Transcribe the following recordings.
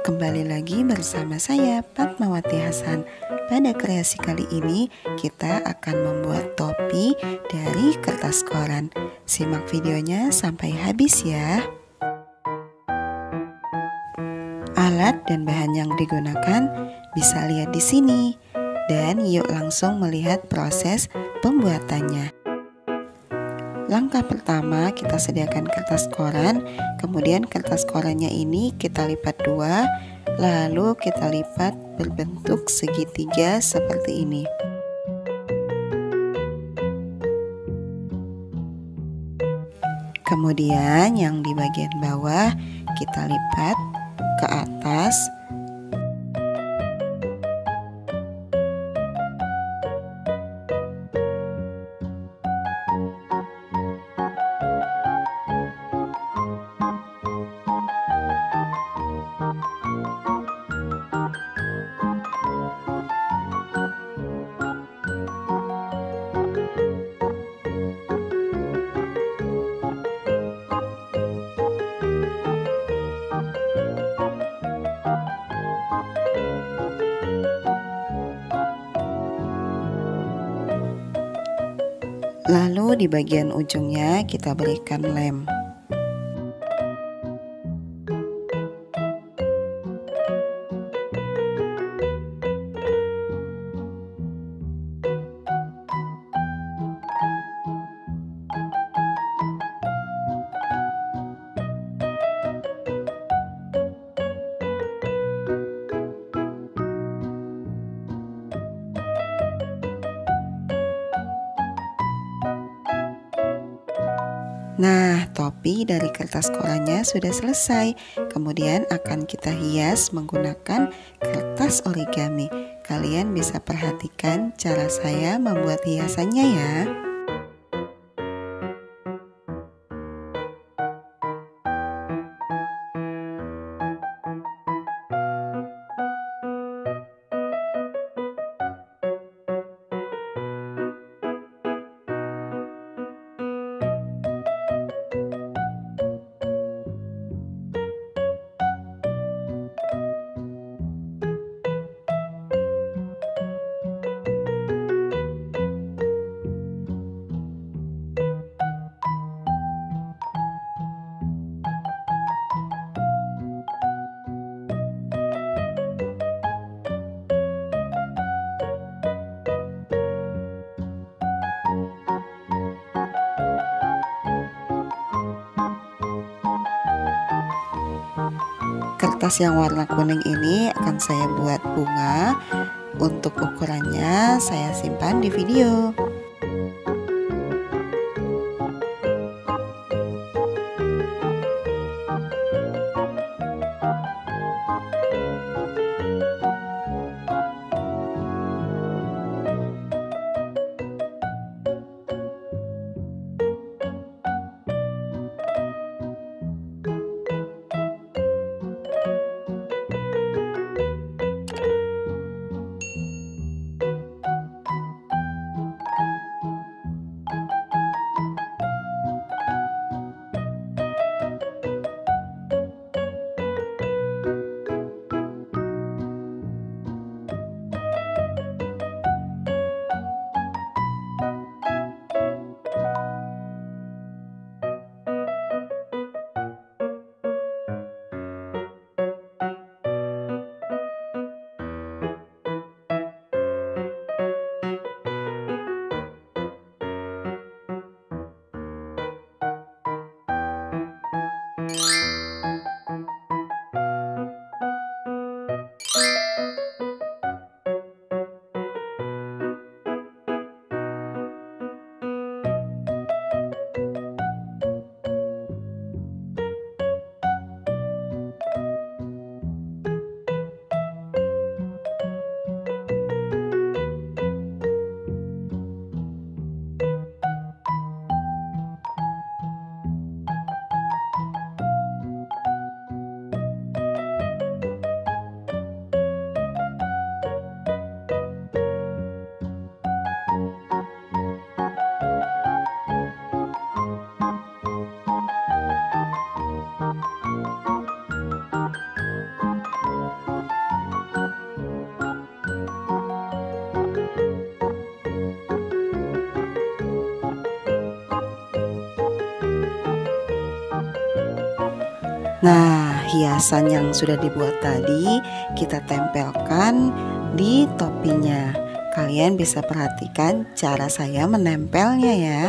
Kembali lagi bersama saya Fatmawati Hasan. Pada kreasi kali ini kita akan membuat topi dari kertas koran. Simak videonya sampai habis ya. Alat dan bahan yang digunakan bisa lihat di sini. Dan yuk langsung melihat proses pembuatannya. Langkah pertama, kita sediakan kertas koran, kemudian kertas korannya ini kita lipat dua, lalu kita lipat berbentuk segitiga seperti ini. Kemudian yang di bagian bawah kita lipat ke atas. Lalu di bagian ujungnya kita berikan lem. Nah, topi dari kertas korannya sudah selesai. Kemudian akan kita hias menggunakan kertas origami. Kalian bisa perhatikan cara saya membuat hiasannya ya. Kertas yang warna kuning ini akan saya buat bunga. Untuk ukurannya saya simpan di video. Nah, hiasan yang sudah dibuat tadi kita tempelkan di topinya. Kalian bisa perhatikan cara saya menempelnya ya.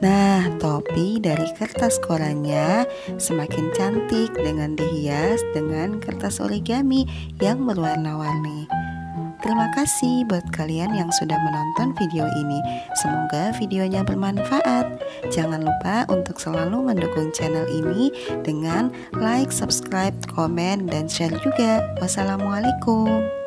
Nah, topi dari kertas korannya semakin cantik dengan dihias dengan kertas origami yang berwarna-warni. Terima kasih buat kalian yang sudah menonton video ini. Semoga videonya bermanfaat. Jangan lupa untuk selalu mendukung channel ini dengan like, subscribe, komen, dan share juga. Wassalamualaikum.